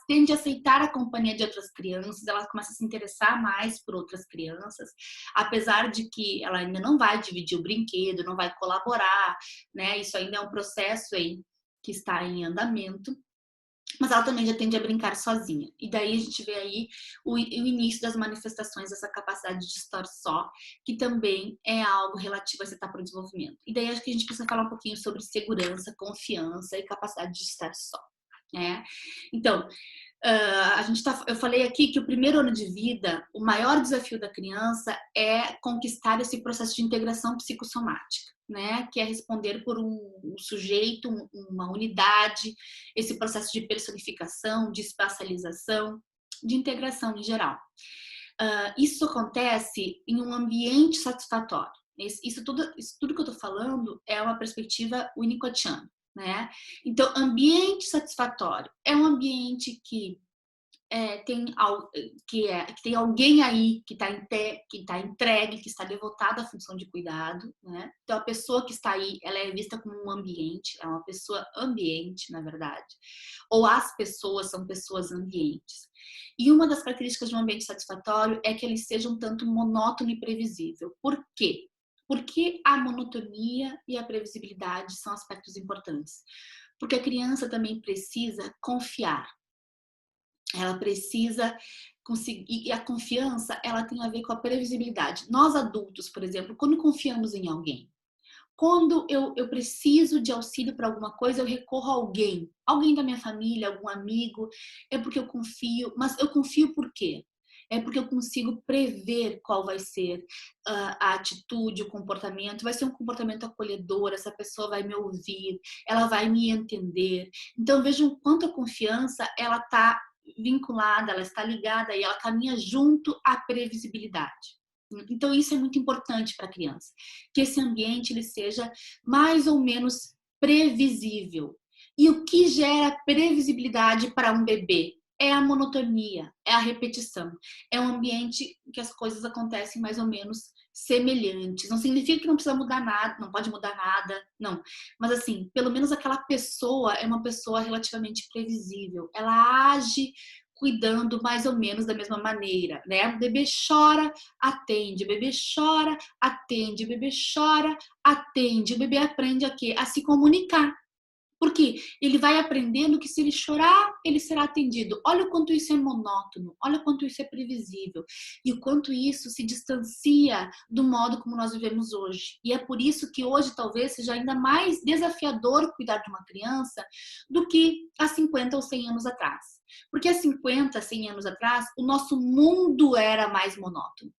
tende a aceitar a companhia de outras crianças, ela começa a se interessar mais por outras crianças, apesar de que ela ainda não vai dividir o brinquedo, não vai colaborar, né? Isso ainda é um processo aí que está em andamento. Mas ela também já tende a brincar sozinha. E daí a gente vê aí o início das manifestações dessa capacidade de estar só, que também é algo relativo a essa etapa do desenvolvimento. E daí acho que a gente precisa falar um pouquinho sobre segurança, confiança e capacidade de estar só. Né? Então, eu falei aqui que o 1º ano de vida, o maior desafio da criança é conquistar esse processo de integração psicossomática, né? Que é responder por um sujeito, uma unidade, esse processo de personificação, de espacialização, de integração em geral. Isso acontece em um ambiente satisfatório. Isso tudo que eu estou falando é uma perspectiva winnicottiana. Né? Então, ambiente satisfatório é um ambiente que tem alguém aí que está entregue, que está devotada à função de cuidado. Né? Então, a pessoa que está aí, ela é vista como um ambiente, é uma pessoa ambiente, na verdade. Ou as pessoas são pessoas ambientes. E uma das características de um ambiente satisfatório é que ele seja um tanto monótono e previsível. Por quê? Porque a monotonia e a previsibilidade são aspectos importantes. Porque a criança também precisa confiar. Ela precisa conseguir. E a confiança, ela tem a ver com a previsibilidade. Nós adultos, por exemplo, quando confiamos em alguém, quando eu preciso de auxílio para alguma coisa, eu recorro a alguém da minha família, algum amigo, é porque eu confio. Mas eu confio por quê? É porque eu consigo prever qual vai ser a atitude, o comportamento. Vai ser um comportamento acolhedor, essa pessoa vai me ouvir, ela vai me entender. Então, vejam quanto a confiança, ela está vinculada, ela está ligada e ela caminha junto à previsibilidade. Então isso é muito importante para a criança, que esse ambiente ele seja mais ou menos previsível. E o que gera previsibilidade para um bebê? É a monotonia, é a repetição. É um ambiente que as coisas acontecem mais ou menos semelhantes. Não significa que não precisa mudar nada, não pode mudar nada, não. Mas assim, pelo menos aquela pessoa é uma pessoa relativamente previsível. Ela age cuidando mais ou menos da mesma maneira, né? O bebê chora, atende, o bebê chora, atende, o bebê chora, atende, o bebê aprende a quê? A se comunicar. Porque ele vai aprendendo que se ele chorar, ele será atendido. Olha o quanto isso é monótono, olha o quanto isso é previsível e o quanto isso se distancia do modo como nós vivemos hoje. E é por isso que hoje talvez seja ainda mais desafiador cuidar de uma criança do que há 50 ou 100 anos atrás. Porque há 50, 100 anos atrás, o nosso mundo era mais monótono.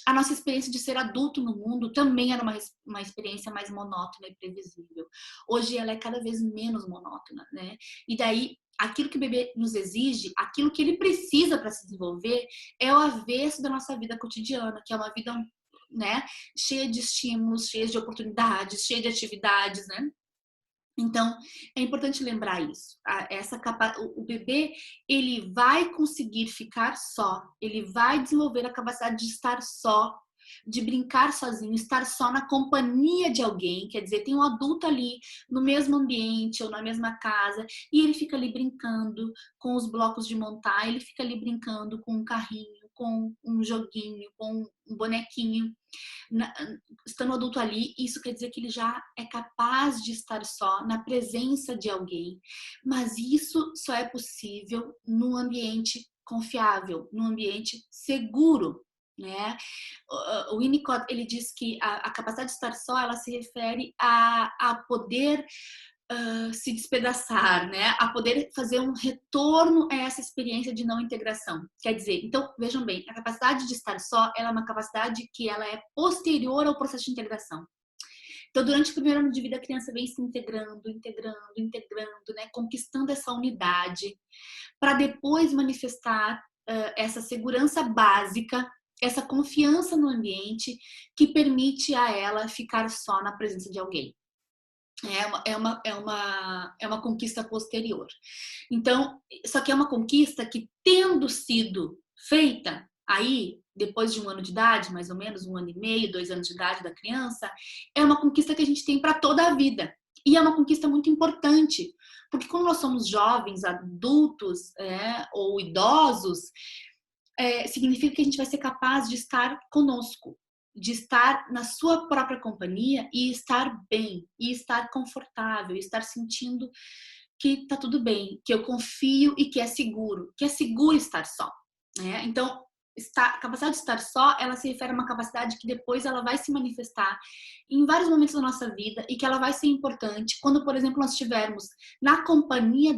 A nossa experiência de ser adulto no mundo também era uma experiência mais monótona e previsível. Hoje ela é cada vez menos monótona, né? E daí, aquilo que o bebê nos exige, aquilo que ele precisa para se desenvolver, é o avesso da nossa vida cotidiana, que é uma vida, né, cheia de estímulos, cheia de oportunidades, cheia de atividades, né? Então, é importante lembrar isso. O bebê, ele vai conseguir ficar só, ele vai desenvolver a capacidade de estar só, de brincar sozinho, estar só na companhia de alguém, quer dizer, tem um adulto ali no mesmo ambiente ou na mesma casa e ele fica ali brincando com os blocos de montar, ele fica ali brincando com um carrinho, com um joguinho, com um bonequinho estando adulto ali, isso quer dizer que ele já é capaz de estar só, na presença de alguém. Mas isso só é possível num ambiente confiável, num ambiente seguro, né? O Winnicott, ele diz que a capacidade de estar só, ela se refere a poder se despedaçar, né? A poder fazer um retorno a essa experiência de não integração. Quer dizer, então, vejam bem, a capacidade de estar só, ela é uma capacidade que ela é posterior ao processo de integração. Então, durante o primeiro ano de vida, a criança vem se integrando, né? Conquistando essa unidade, para depois manifestar essa segurança básica, essa confiança no ambiente que permite a ela ficar só na presença de alguém. É uma conquista posterior. Então, só que é uma conquista que, tendo sido feita aí, depois de um ano de idade, mais ou menos, 1 ano e meio, 2 anos de idade da criança, é uma conquista que a gente tem para toda a vida. E é uma conquista muito importante, porque quando nós somos jovens, adultos ou idosos, significa que a gente vai ser capaz de estar conosco, de estar na sua própria companhia e estar bem, e estar confortável, e estar sentindo que tá tudo bem, que eu confio e que é seguro estar só, né? Então, a capacidade de estar só, ela se refere a uma capacidade que depois ela vai se manifestar em vários momentos da nossa vida e que ela vai ser importante quando, por exemplo, nós estivermos na companhia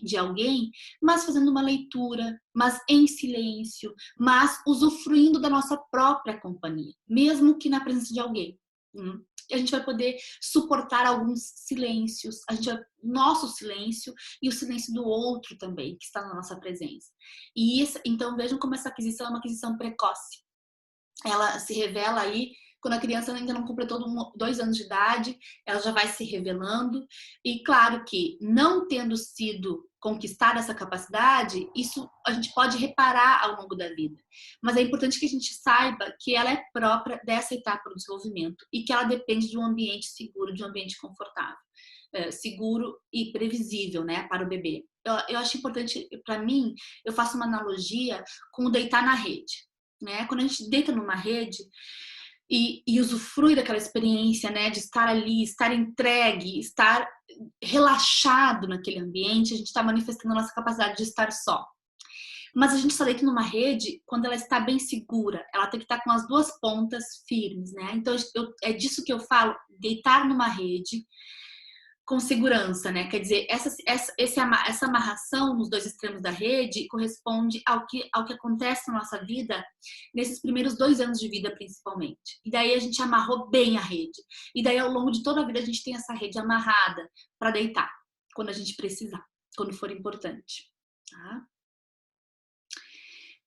de alguém, mas fazendo uma leitura, mas em silêncio, mas usufruindo da nossa própria companhia, mesmo que na presença de alguém. A gente vai poder suportar alguns silêncios, nosso silêncio e o silêncio do outro também, que está na nossa presença. E isso, então vejam como essa aquisição é uma aquisição precoce. Ela se revela aí quando a criança ainda não completou 2 anos de idade, ela já vai se revelando. E claro que, não tendo sido conquistada essa capacidade, isso a gente pode reparar ao longo da vida. Mas é importante que a gente saiba que ela é própria dessa etapa do desenvolvimento e que ela depende de um ambiente seguro, de um ambiente confortável, seguro e previsível, né, para o bebê. Eu acho importante, para mim, eu faço uma analogia com o deitar na rede. Né? Quando a gente deita numa rede e usufrui daquela experiência, né, de estar ali, estar entregue, estar relaxado naquele ambiente, a gente está manifestando a nossa capacidade de estar só. Mas a gente só deita numa rede quando ela está bem segura, ela tem que estar com as 2 pontas firmes, né? Então é disso que eu falo, deitar numa rede com segurança, né? Quer dizer, essa amarração nos 2 extremos da rede corresponde ao que acontece na nossa vida nesses primeiros 2 anos de vida, principalmente. E daí a gente amarrou bem a rede. E daí, ao longo de toda a vida, a gente tem essa rede amarrada para deitar, quando a gente precisar, quando for importante. Tá?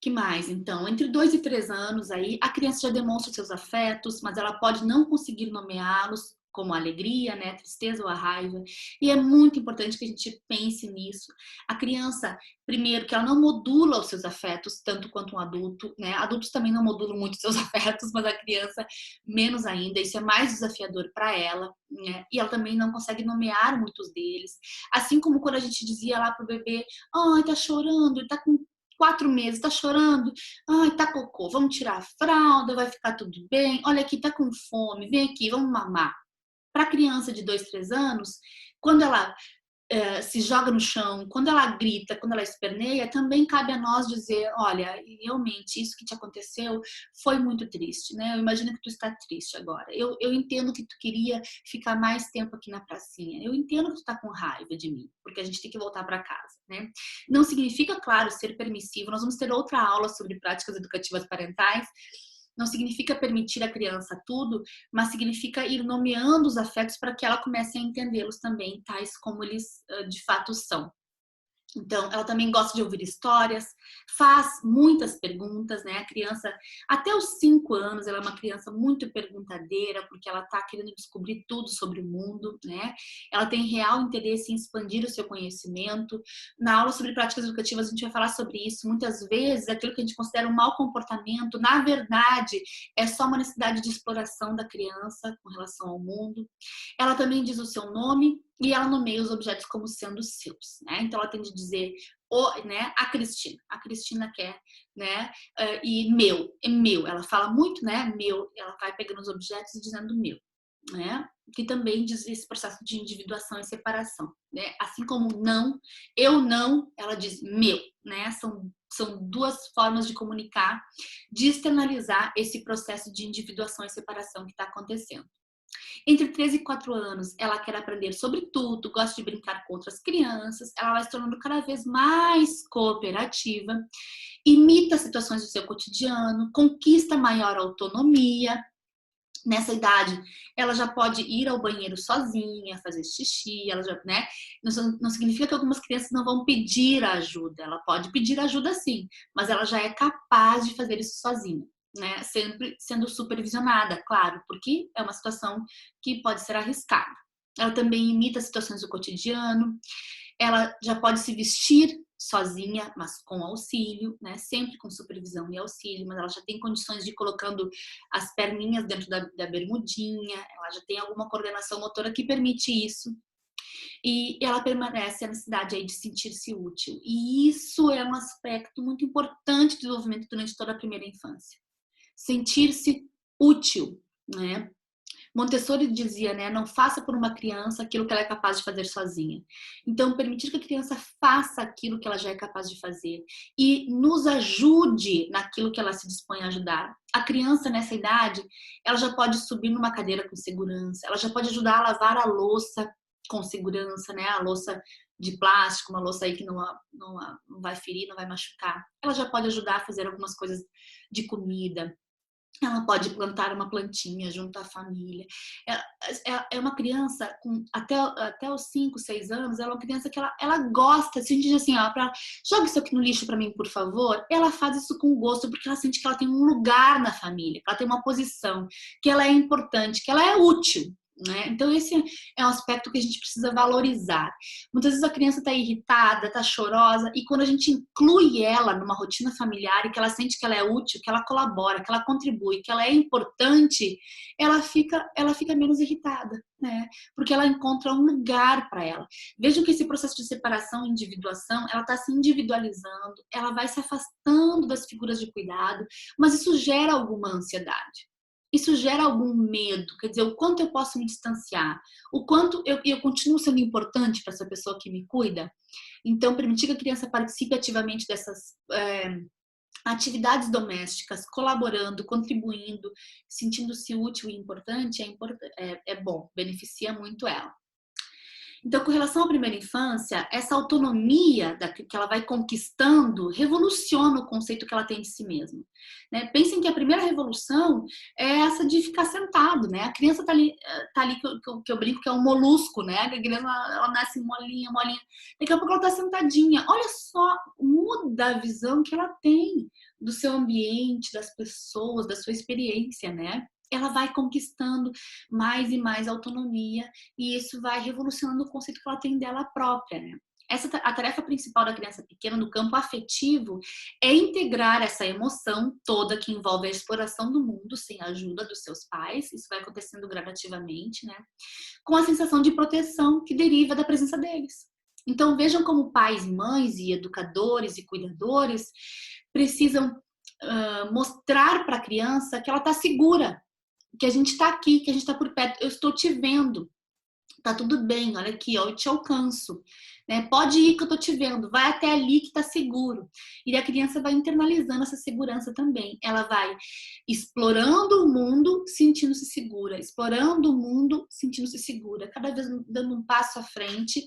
Que mais, então? Entre 2 e 3 anos aí, a criança já demonstra seus afetos, mas ela pode não conseguir nomeá-los, como a alegria, né, a tristeza ou a raiva. E é muito importante que a gente pense nisso. A criança, primeiro, que ela não modula os seus afetos tanto quanto um adulto, né? Adultos também não modulam muito seus afetos, mas a criança menos ainda. Isso é mais desafiador para ela, né? E ela também não consegue nomear muitos deles. Assim como quando a gente dizia lá pro bebê, ai, tá chorando, ele tá com 4 meses, tá chorando, ai, tá cocô, vamos tirar a fralda, vai ficar tudo bem, olha aqui, tá com fome, vem aqui, vamos mamar. Para criança de 2, 3 anos, quando ela se joga no chão, quando ela grita, quando ela esperneia, também cabe a nós dizer, olha, realmente isso que te aconteceu foi muito triste, né? Eu imagino que tu está triste agora. Eu entendo que tu queria ficar mais tempo aqui na pracinha. Eu entendo que tu está com raiva de mim, porque a gente tem que voltar para casa, né? Não significa, claro, ser permissivo. Nós vamos ter outra aula sobre práticas educativas parentais. Não significa permitir à criança tudo, mas significa ir nomeando os afetos para que ela comece a entendê-los também, tais como eles de fato são. Então, ela também gosta de ouvir histórias, faz muitas perguntas, né? A criança, até os 5 anos, ela é uma criança muito perguntadeira, porque ela está querendo descobrir tudo sobre o mundo, né? Ela tem real interesse em expandir o seu conhecimento. Na aula sobre práticas educativas, a gente vai falar sobre isso. Muitas vezes, aquilo que a gente considera um mau comportamento, na verdade, é só uma necessidade de exploração da criança com relação ao mundo. Ela também diz o seu nome e ela nomeia os objetos como sendo seus, né? Então ela tem de dizer né, a Cristina quer, né? E meu, é meu. Ela fala muito, né? Meu. Ela vai pegando os objetos e dizendo meu, né? Que também diz esse processo de individuação e separação, né? Assim como não, eu não, ela diz meu, né? São duas formas de comunicar, de externalizar esse processo de individuação e separação que está acontecendo. Entre 13 e 4 anos, ela quer aprender sobre tudo, gosta de brincar com outras crianças, ela vai se tornando cada vez mais cooperativa, imita situações do seu cotidiano, conquista maior autonomia. Nessa idade, ela já pode ir ao banheiro sozinha, fazer xixi, ela já, né? Não significa que algumas crianças não vão pedir ajuda, ela pode pedir ajuda sim, mas ela já é capaz de fazer isso sozinha, né? Sempre sendo supervisionada, claro, porque é uma situação que pode ser arriscada. Ela também imita situações do cotidiano, ela já pode se vestir sozinha, mas com auxílio, né? Sempre com supervisão e auxílio, mas ela já tem condições de ir colocando as perninhas dentro da bermudinha, ela já tem alguma coordenação motora que permite isso. E ela permanece a necessidade aí de sentir-se útil. E isso é um aspecto muito importante do desenvolvimento durante toda a primeira infância. Sentir-se útil, né? Montessori dizia, né, não faça por uma criança aquilo que ela é capaz de fazer sozinha. Então, permitir que a criança faça aquilo que ela já é capaz de fazer e nos ajude naquilo que ela se dispõe a ajudar. A criança, nessa idade, ela já pode subir numa cadeira com segurança, ela já pode ajudar a lavar a louça com segurança, né, a louça de plástico, uma louça aí que não vai ferir, não vai machucar. Ela já pode ajudar a fazer algumas coisas de comida. Ela pode plantar uma plantinha junto à família. É uma criança com até os 5, 6 anos, ela é uma criança que ela gosta, se a gente diz assim, ó, joga isso aqui no lixo para mim, por favor, ela faz isso com gosto, porque ela sente que ela tem um lugar na família, que ela tem uma posição, que ela é importante, que ela é útil. Né? Então esse é um aspecto que a gente precisa valorizar. Muitas vezes a criança está irritada, está chorosa, e quando a gente inclui ela numa rotina familiar e que ela sente que ela é útil, que ela colabora, que ela contribui, que ela é importante, ela fica menos irritada, né? Porque ela encontra um lugar para ela. Vejam que esse processo de separação e individuação, ela está se individualizando, ela vai se afastando das figuras de cuidado, mas isso gera alguma ansiedade. Isso gera algum medo, quer dizer, o quanto eu posso me distanciar, o quanto eu continuo sendo importante para essa pessoa que me cuida. Então, permitir que a criança participe ativamente dessas atividades domésticas, colaborando, contribuindo, sentindo-se útil e importante, é bom, beneficia muito ela. Então, com relação à primeira infância, essa autonomia que ela vai conquistando revoluciona o conceito que ela tem de si mesma. Né? Pensem que a primeira revolução é essa de ficar sentado, né? A criança tá ali que eu brinco que é um molusco, né? A criança ela nasce molinha, molinha. Daqui a pouco ela tá sentadinha. Olha só, muda a visão que ela tem do seu ambiente, das pessoas, da sua experiência, né? Ela vai conquistando mais e mais autonomia e isso vai revolucionando o conceito que ela tem dela própria, né? A tarefa principal da criança pequena no campo afetivo é integrar essa emoção toda que envolve a exploração do mundo sem a ajuda dos seus pais, isso vai acontecendo gradativamente, né? Com a sensação de proteção que deriva da presença deles. Então vejam como pais, mães e educadores e cuidadores precisam mostrar para a criança que ela está segura, que a gente está aqui, que a gente está por perto, eu estou te vendo, tá tudo bem, olha aqui, ó, eu te alcanço, né? Pode ir que eu tô te vendo, vai até ali que tá seguro. E a criança vai internalizando essa segurança também. Ela vai explorando o mundo, sentindo-se segura, explorando o mundo, sentindo-se segura, cada vez dando um passo à frente.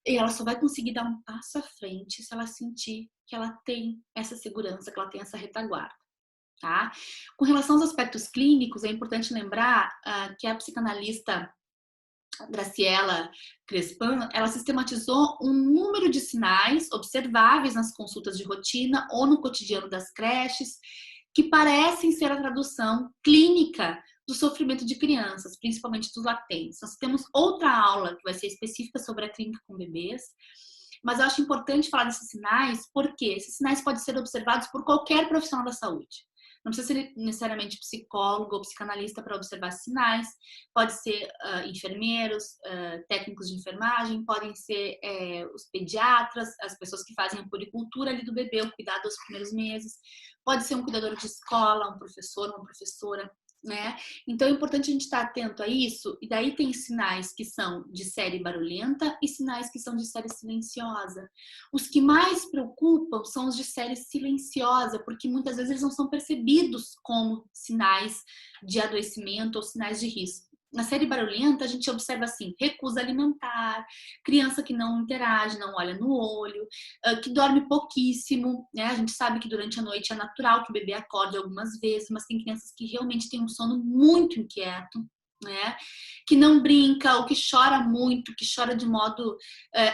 E ela só vai conseguir dar um passo à frente se ela sentir que ela tem essa segurança, que ela tem essa retaguarda. Tá? Com relação aos aspectos clínicos, é importante lembrar que a psicanalista Graciela Crespan, ela sistematizou um número de sinais observáveis nas consultas de rotina ou no cotidiano das creches, que parecem ser a tradução clínica do sofrimento de crianças, principalmente dos latentes. Nós temos outra aula que vai ser específica sobre a clínica com bebês, mas eu acho importante falar desses sinais, porque esses sinais podem ser observados por qualquer profissional da saúde. Não precisa ser necessariamente psicólogo ou psicanalista para observar sinais. Pode ser enfermeiros, técnicos de enfermagem, podem ser os pediatras, as pessoas que fazem a puericultura ali do bebê, o cuidado dos primeiros meses. Pode ser um cuidador de escola, um professor, uma professora, né? Então é importante a gente estar atento a isso. E daí tem sinais que são de série barulhenta e sinais que são de série silenciosa. Os que mais preocupam são os de série silenciosa, porque muitas vezes eles não são percebidos como sinais de adoecimento ou sinais de risco. Na série barulhenta, a gente observa assim, recusa alimentar, criança que não interage, não olha no olho, que dorme pouquíssimo, né? A gente sabe que durante a noite é natural que o bebê acorde algumas vezes, mas tem crianças que realmente têm um sono muito inquieto, né? Que não brinca, ou que chora muito, que chora de modo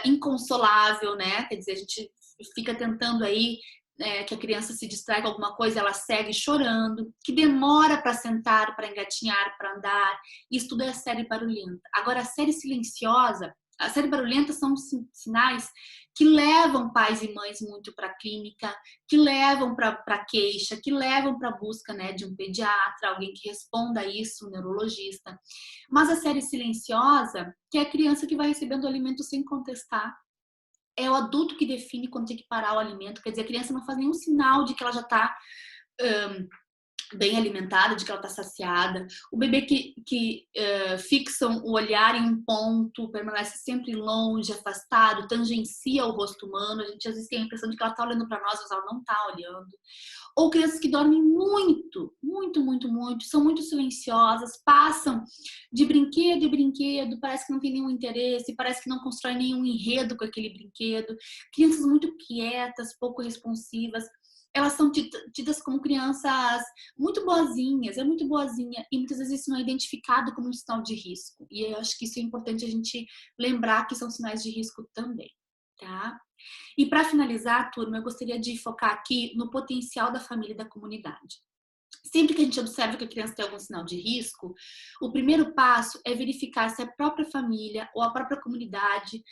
inconsolável, né? Quer dizer, a gente fica tentando aí que a criança se distrai com alguma coisa, ela segue chorando, que demora para sentar, para engatinhar, para andar. Isso tudo é a série barulhenta. Agora, a série silenciosa, a série barulhenta são sinais que levam pais e mães muito para a clínica, que levam para queixa, que levam para a busca, né, de um pediatra, alguém que responda a isso, um neurologista. Mas a série silenciosa, que é a criança que vai recebendo o alimento sem contestar, é o adulto que define quando tem que parar o alimento. Quer dizer, a criança não faz nenhum sinal de que ela já está bem alimentada, de que ela está saciada. O bebê que fixam o olhar em um ponto, permanece sempre longe, afastado, tangencia o rosto humano. A gente às vezes tem a impressão de que ela está olhando para nós, mas ela não está olhando. Ou crianças que dormem muito, muito, muito, muito, são muito silenciosas, passam de brinquedo em brinquedo, parece que não tem nenhum interesse, parece que não constrói nenhum enredo com aquele brinquedo. Crianças muito quietas, pouco responsivas. Elas são tidas como crianças muito boazinhas, é muito boazinha, e muitas vezes isso não é identificado como um sinal de risco. E eu acho que isso é importante a gente lembrar que são sinais de risco também, tá? E para finalizar, turma, eu gostaria de focar aqui no potencial da família e da comunidade. Sempre que a gente observa que a criança tem algum sinal de risco, o primeiro passo é verificar se a própria família ou a própria comunidade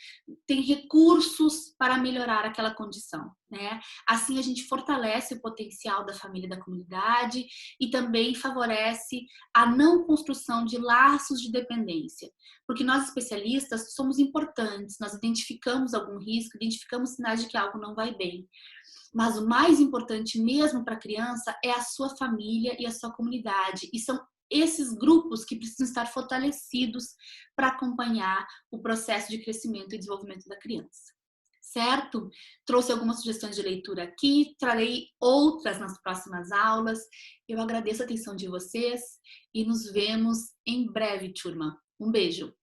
tem recursos para melhorar aquela condição, né? Assim a gente fortalece o potencial da família e da comunidade e também favorece a não construção de laços de dependência. Porque nós especialistas somos importantes, nós identificamos algum risco, identificamos sinais de que algo não vai bem. Mas o mais importante mesmo para a criança é a sua família e a sua comunidade. E são esses grupos que precisam estar fortalecidos para acompanhar o processo de crescimento e desenvolvimento da criança. Certo? Trouxe algumas sugestões de leitura aqui, trarei outras nas próximas aulas. Eu agradeço a atenção de vocês e nos vemos em breve, turma. Um beijo!